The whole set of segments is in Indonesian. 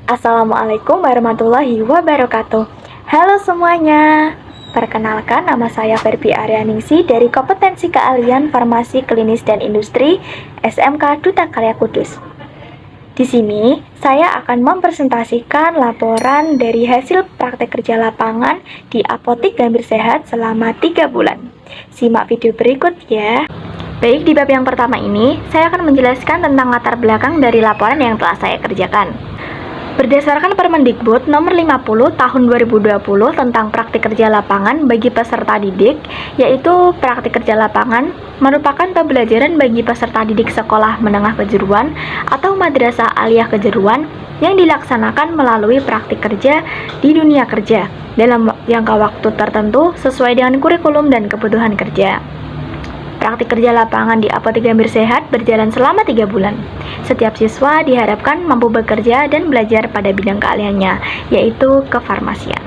Assalamualaikum warahmatullahi wabarakatuh. Halo semuanya. Perkenalkan, nama saya Ferbi Aryaningsi dari Kompetensi Keahlian Farmasi Klinis dan Industri SMK Duta Karya Kudus. Di sini, saya akan mempresentasikan laporan dari hasil praktek kerja lapangan di Apotik Gambir Sehat selama 3 bulan. Simak video berikut ya. Baik, di bab yang pertama ini, saya akan menjelaskan tentang latar belakang dari laporan yang telah saya kerjakan. Berdasarkan Permendikbud Nomor 50 Tahun 2020 tentang praktik kerja lapangan bagi peserta didik, yaitu praktik kerja lapangan merupakan pembelajaran bagi peserta didik sekolah menengah kejuruan atau madrasah aliyah kejuruan yang dilaksanakan melalui praktik kerja di dunia kerja dalam jangka waktu tertentu sesuai dengan kurikulum dan kebutuhan kerja. Praktik kerja lapangan di Apotik Gambir Sehat berjalan selama 3 bulan. Setiap siswa diharapkan mampu bekerja dan belajar pada bidang keahliannya, yaitu kefarmasian.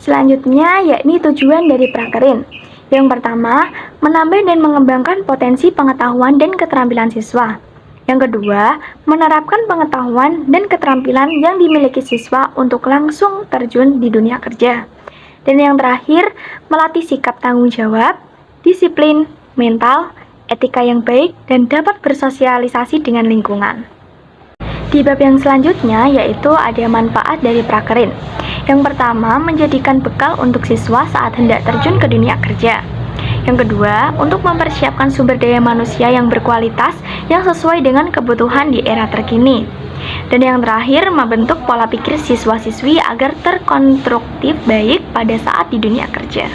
Selanjutnya, yakni tujuan dari prakerin. Yang pertama, menambah dan mengembangkan potensi pengetahuan dan keterampilan siswa. Yang kedua, menerapkan pengetahuan dan keterampilan yang dimiliki siswa untuk langsung terjun di dunia kerja. Dan yang terakhir, melatih sikap tanggung jawab, disiplin, mental, etika yang baik, dan dapat bersosialisasi dengan lingkungan. Di bab yang selanjutnya yaitu ada manfaat dari prakerin. Yang pertama, menjadikan bekal untuk siswa saat hendak terjun ke dunia kerja. Yang kedua, untuk mempersiapkan sumber daya manusia yang berkualitas yang sesuai dengan kebutuhan di era terkini. Dan yang terakhir, membentuk pola pikir siswa-siswi agar terkonstruktif baik pada saat di dunia kerja.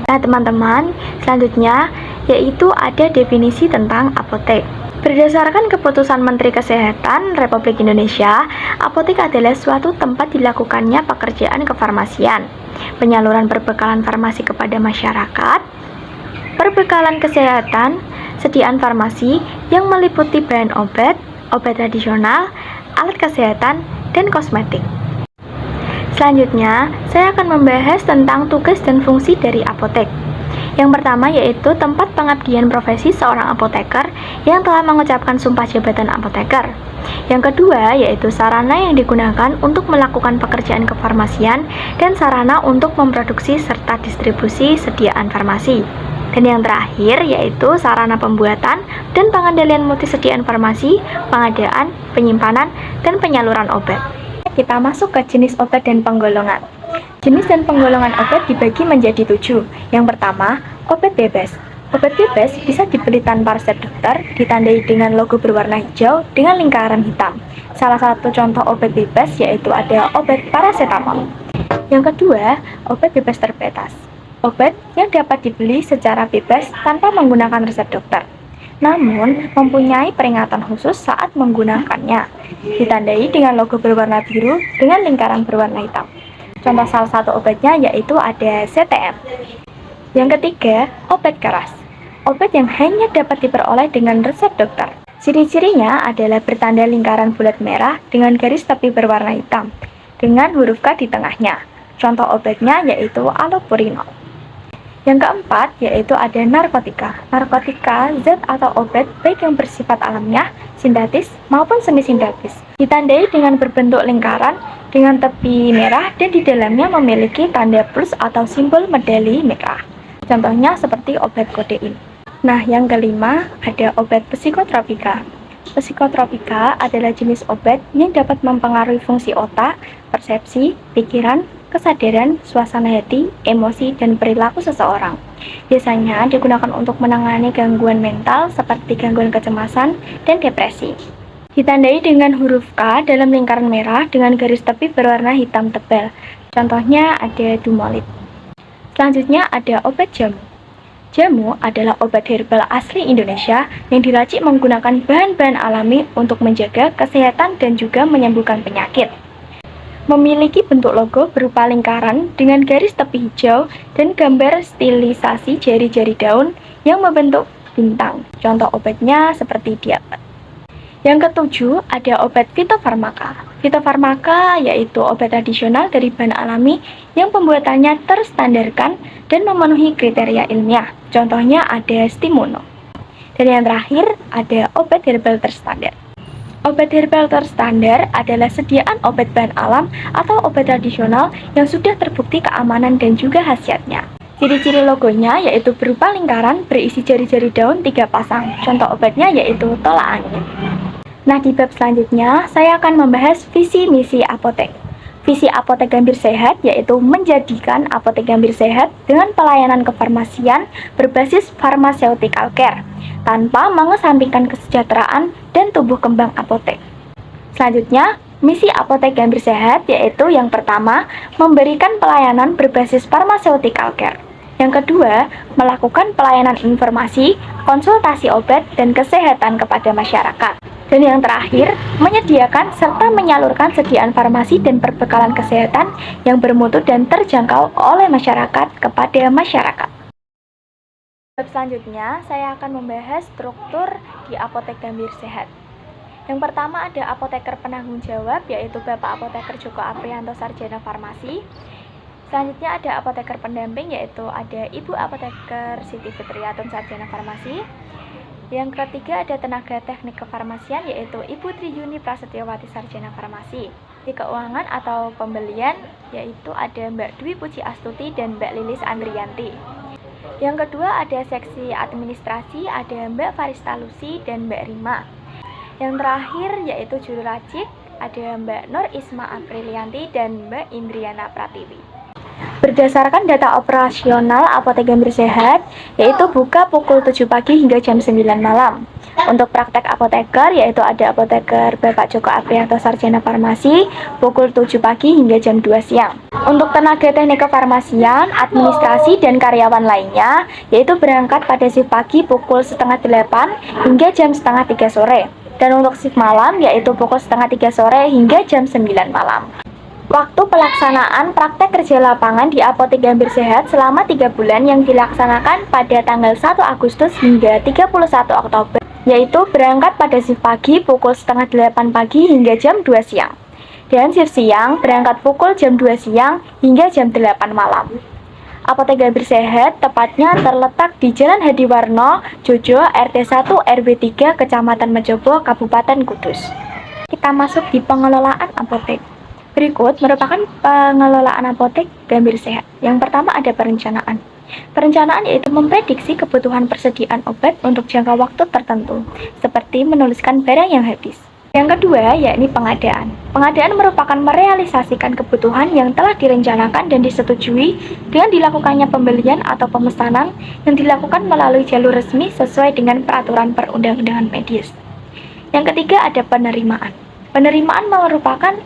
Nah teman-teman, selanjutnya yaitu ada definisi tentang apotek. Berdasarkan keputusan Menteri Kesehatan Republik Indonesia, apotek adalah suatu tempat dilakukannya pekerjaan kefarmasian, penyaluran perbekalan farmasi kepada masyarakat, perbekalan kesehatan, sediaan farmasi yang meliputi bahan obat, obat tradisional, alat kesehatan, dan kosmetik. Selanjutnya, saya akan membahas tentang tugas dan fungsi dari apotek. Yang pertama yaitu tempat pengabdian profesi seorang apoteker yang telah mengucapkan sumpah jabatan apoteker. Yang kedua yaitu sarana yang digunakan untuk melakukan pekerjaan kefarmasian dan sarana untuk memproduksi serta distribusi sediaan farmasi. Dan yang terakhir yaitu sarana pembuatan dan pengendalian multisediaan farmasi, pengadaan, penyimpanan, dan penyaluran obat. Kita masuk ke jenis obat dan penggolongan. Jenis dan penggolongan obat dibagi menjadi 7. Yang pertama, obat bebas. Obat bebas bisa dibeli tanpa resep dokter, ditandai dengan logo berwarna hijau dengan lingkaran hitam. Salah satu contoh obat bebas yaitu ada obat paracetamol. Yang kedua, obat bebas terbatas. Obat yang dapat dibeli secara bebas tanpa menggunakan resep dokter, namun mempunyai peringatan khusus saat menggunakannya, ditandai dengan logo berwarna biru dengan lingkaran berwarna hitam. Contoh salah satu obatnya yaitu ada CTM. Yang ketiga, obat keras. Obat yang hanya dapat diperoleh dengan resep dokter. Ciri-cirinya adalah bertanda lingkaran bulat merah dengan garis tepi berwarna hitam, dengan huruf K di tengahnya. Contoh obatnya yaitu allopurinol. Yang keempat, yaitu ada narkotika. Narkotika, zat atau obat baik yang bersifat alamiah, sintetis, maupun semi-sintetis. Ditandai dengan berbentuk lingkaran, dengan tepi merah, dan di dalamnya memiliki tanda plus atau simbol medali merah. Contohnya seperti obat kodein. Nah, yang kelima, ada obat psikotropika. Psikotropika adalah jenis obat yang dapat mempengaruhi fungsi otak, persepsi, pikiran, kesadaran, suasana hati, emosi, dan perilaku seseorang. Biasanya digunakan untuk menangani gangguan mental seperti gangguan kecemasan dan depresi. Ditandai dengan huruf K dalam lingkaran merah dengan garis tepi berwarna hitam tebal. Contohnya ada Dumolid. Selanjutnya ada obat jamu. Jamu adalah obat herbal asli Indonesia yang diracik menggunakan bahan-bahan alami untuk menjaga kesehatan dan juga menyembuhkan penyakit. Memiliki bentuk logo berupa lingkaran dengan garis tepi hijau dan gambar stilisasi jari-jari daun yang membentuk bintang. Contoh obatnya seperti diapat. Yang ketujuh, ada obat fitofarmaka. Fitofarmaka yaitu obat tradisional dari bahan alami yang pembuatannya terstandarkan dan memenuhi kriteria ilmiah. Contohnya ada Stimuno. Dan yang terakhir, ada obat herbal terstandar. Obat herbal terstandar adalah sediaan obat bahan alam atau obat tradisional yang sudah terbukti keamanan dan juga khasiatnya. Ciri-ciri logonya yaitu berupa lingkaran berisi jari-jari daun 3 pasang. Contoh obatnya yaitu tolak angin. Nah, di bab selanjutnya saya akan membahas visi misi apotek. Visi apotek Gambir Sehat yaitu menjadikan apotek Gambir Sehat dengan pelayanan kefarmasian berbasis pharmaceutical care tanpa mengesampingkan kesejahteraan dan tumbuh kembang apotek. Selanjutnya, misi apotek Gambir Sehat yaitu yang pertama, memberikan pelayanan berbasis pharmaceutical care. Yang kedua, melakukan pelayanan informasi, konsultasi obat, dan kesehatan kepada masyarakat. Dan yang terakhir, menyediakan serta menyalurkan sediaan farmasi dan perbekalan kesehatan yang bermutu dan terjangkau oleh masyarakat kepada masyarakat. Selanjutnya, saya akan membahas struktur di apotek Gambir Sehat. Yang pertama ada apoteker penanggung jawab, yaitu Bapak Apoteker Joko Aprianto Sarjana Farmasi. Selanjutnya ada apoteker pendamping, yaitu ada Ibu Apoteker Siti Fitriatun Sarjana Farmasi. Yang ketiga ada tenaga teknik kefarmasian, yaitu Ibu Triyuni Prasetyawati Sarjana Farmasi. Di keuangan atau pembelian, yaitu ada Mbak Dwi Puji Astuti dan Mbak Lilis Andrianti. Yang kedua ada seksi administrasi, ada Mbak Farista Lucy dan Mbak Rima. Yang terakhir yaitu juru racik, ada Mbak Nur Isma Aprilianti dan Mbak Indriana Pratiwi. Berdasarkan data operasional apotek Gambir Sehat, yaitu buka pukul 7 pagi hingga jam 9 malam. Untuk praktek apoteker, yaitu ada apoteker Bapak Joko Aprianto Sarjana Farmasi, pukul 7 pagi hingga jam 2 siang. Untuk tenaga teknik kefarmasian, administrasi, dan karyawan lainnya, yaitu berangkat pada shift pagi pukul setengah 8 hingga jam setengah 3 sore. Dan untuk shift malam, yaitu pukul setengah 3 sore hingga jam 9 malam. Waktu pelaksanaan praktek kerja lapangan di apotek Gambir Sehat selama 3 bulan yang dilaksanakan pada tanggal 1 Agustus hingga 31 Oktober, yaitu berangkat pada shift pagi pukul setengah 8 pagi hingga jam 2 siang. Dan shift siang berangkat pukul jam 2 siang hingga jam 8 malam. Apotek Gambir Sehat tepatnya terletak di Jalan Hadiwarno, Jojo, RT 1 RW 3, Kecamatan Mejobo, Kabupaten Kudus. Kita masuk di pengelolaan apotek. Berikut merupakan pengelolaan apotek Gambir Sehat. Yang pertama ada perencanaan. Perencanaan yaitu memprediksi kebutuhan persediaan obat untuk jangka waktu tertentu, seperti menuliskan barang yang habis. Yang kedua yakni pengadaan. Pengadaan merupakan merealisasikan kebutuhan yang telah direncanakan dan disetujui dengan dilakukannya pembelian atau pemesanan yang dilakukan melalui jalur resmi sesuai dengan peraturan perundang-undangan medis. Yang ketiga ada penerimaan. Penerimaan merupakan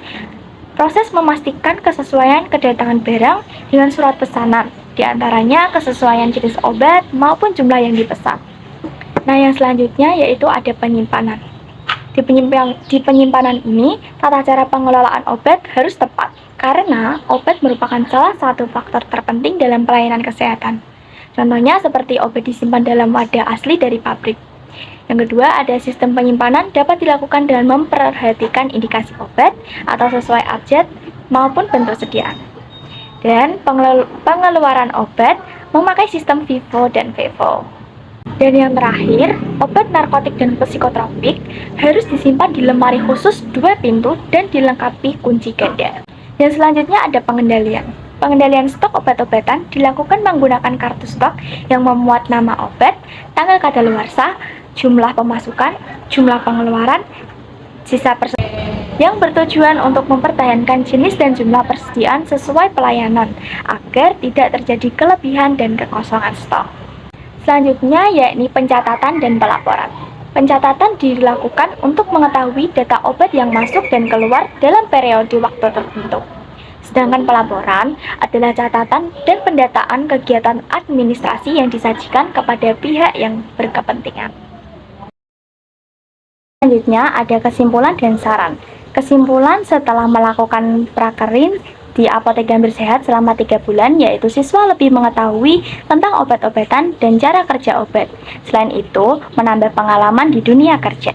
proses memastikan kesesuaian kedatangan barang dengan surat pesanan, diantaranya kesesuaian jenis obat maupun jumlah yang dipesan. Nah, yang selanjutnya yaitu ada penyimpanan. Di penyimpanan ini, tata cara pengelolaan obat harus tepat, karena obat merupakan salah satu faktor terpenting dalam pelayanan kesehatan. Contohnya seperti obat disimpan dalam wadah asli dari pabrik. Yang kedua, ada sistem penyimpanan dapat dilakukan dengan memperhatikan indikasi obat atau sesuai abjad maupun bentuk sediaan. Dan pengeluaran obat memakai sistem FIFO dan FEVO. Dan yang terakhir, obat narkotik dan psikotropik harus disimpan di lemari khusus 2 pintu dan dilengkapi kunci ganda. Dan selanjutnya ada pengendalian. Pengendalian stok obat-obatan dilakukan menggunakan kartu stok yang memuat nama obat, tanggal kadaluarsa, jumlah pemasukan, jumlah pengeluaran, sisa persediaan, yang bertujuan untuk mempertahankan jenis dan jumlah persediaan sesuai pelayanan agar tidak terjadi kelebihan dan kekosongan stok. Selanjutnya yakni pencatatan dan pelaporan. Pencatatan dilakukan untuk mengetahui data obat yang masuk dan keluar dalam periode waktu tertentu. Sedangkan pelaporan adalah catatan dan pendataan kegiatan administrasi yang disajikan kepada pihak yang berkepentingan. Selanjutnya ada kesimpulan dan saran. Kesimpulan setelah melakukan prakerin di apotek Gambir Sehat selama 3 bulan, yaitu siswa lebih mengetahui tentang obat-obatan dan cara kerja obat. Selain itu, menambah pengalaman di dunia kerja.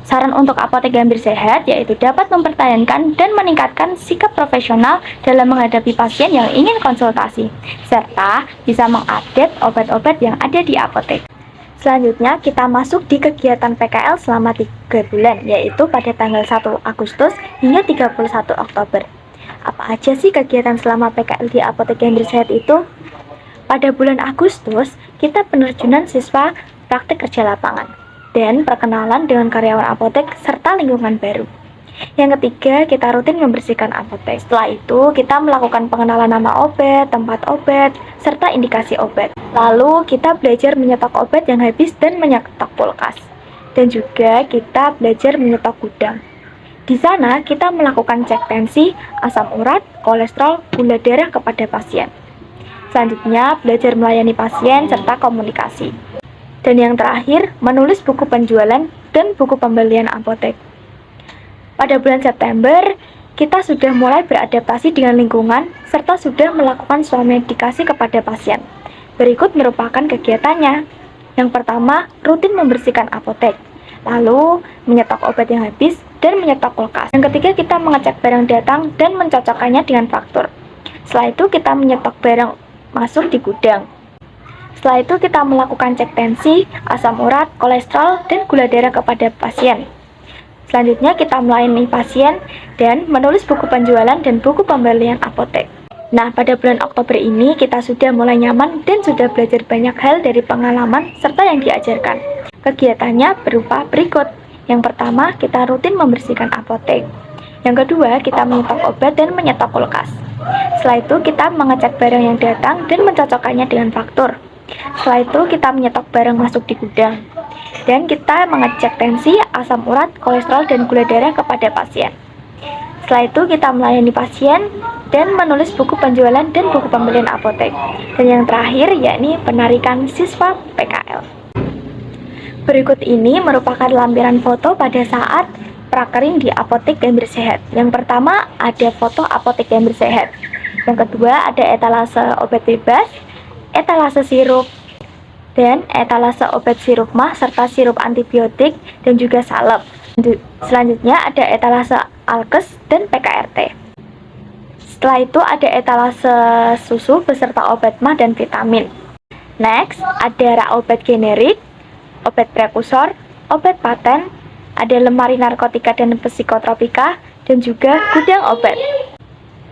Saran untuk apotek Gambir Sehat yaitu dapat mempertahankan dan meningkatkan sikap profesional dalam menghadapi pasien yang ingin konsultasi, serta bisa mengupdate obat-obat yang ada di apotek. Selanjutnya kita masuk di kegiatan PKL selama 3 bulan, yaitu pada tanggal 1 Agustus hingga 31 Oktober. Apa aja sih kegiatan selama PKL di Apotek Cambridge Sehat itu? Pada bulan Agustus, kita penerjunan siswa praktik kerja lapangan dan perkenalan dengan karyawan apotek serta lingkungan baru. Yang ketiga, kita rutin membersihkan apotek. Setelah itu, kita melakukan pengenalan nama obat, tempat obat, serta indikasi obat. Lalu, kita belajar menyetok obat yang habis dan menyetok kulkas. Dan juga kita belajar menyetok gudang. Di sana, kita melakukan cek tensi, asam urat, kolesterol, gula darah kepada pasien. Selanjutnya, belajar melayani pasien serta komunikasi. Dan yang terakhir, menulis buku penjualan dan buku pembelian apotek. Pada bulan September, kita sudah mulai beradaptasi dengan lingkungan serta sudah melakukan swamedikasi kepada pasien. Berikut merupakan kegiatannya. Yang pertama, rutin membersihkan apotek, lalu menyetok obat yang habis dan menyetok kulkas. Yang ketiga, kita mengecek barang datang dan mencocokkannya dengan faktur. Setelah itu, kita menyetok barang masuk di gudang. Setelah itu, kita melakukan cek tensi, asam urat, kolesterol, dan gula darah kepada pasien. Selanjutnya, kita melayani pasien dan menulis buku penjualan dan buku pembelian apotek. Nah, pada bulan Oktober ini kita sudah mulai nyaman dan sudah belajar banyak hal dari pengalaman serta yang diajarkan. Kegiatannya berupa berikut. Yang pertama, kita rutin membersihkan apotek. Yang kedua, kita menyetok obat dan menyetok kulkas. Setelah itu, kita mengecek barang yang datang dan mencocokkannya dengan faktur. Setelah itu, kita menyetok barang masuk di gudang. Dan kita mengecek tensi, asam urat, kolesterol, dan gula darah kepada pasien. Setelah itu, kita melayani pasien dan menulis buku penjualan dan buku pembelian apotek. Dan yang terakhir, yakni penarikan siswa PKL. Berikut ini merupakan lampiran foto pada saat prakering di Apotek Cambridge Sehat. Yang pertama, ada foto Apotek Cambridge Sehat. Yang kedua, ada etalase obat bebas, etalase sirup, dan etalase obat sirup mah serta sirup antibiotik dan juga salep. Selanjutnya ada etalase alkes dan PKRT. Setelah itu ada etalase susu beserta obat mah dan vitamin. Next, ada rak obat generik, obat prekursor, obat paten, ada lemari narkotika dan psikotropika, dan juga gudang obat.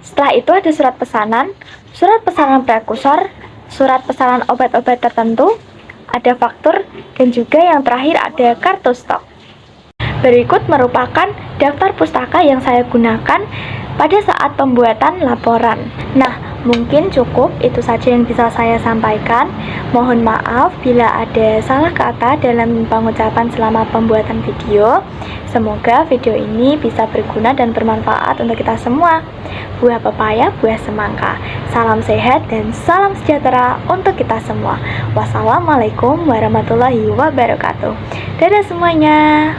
Setelah itu ada surat pesanan prekursor, surat pesanan obat-obat tertentu, ada faktur, dan juga yang terakhir ada kartu stok. Berikut merupakan daftar pustaka yang saya gunakan pada saat pembuatan laporan. Nah, mungkin cukup itu saja yang bisa saya sampaikan. Mohon maaf bila ada salah kata dalam pengucapan selama pembuatan video. Semoga video ini bisa berguna dan bermanfaat untuk kita semua. Buah pepaya, buah semangka. Salam sehat dan salam sejahtera untuk kita semua. Wassalamualaikum warahmatullahi wabarakatuh. Dadah semuanya.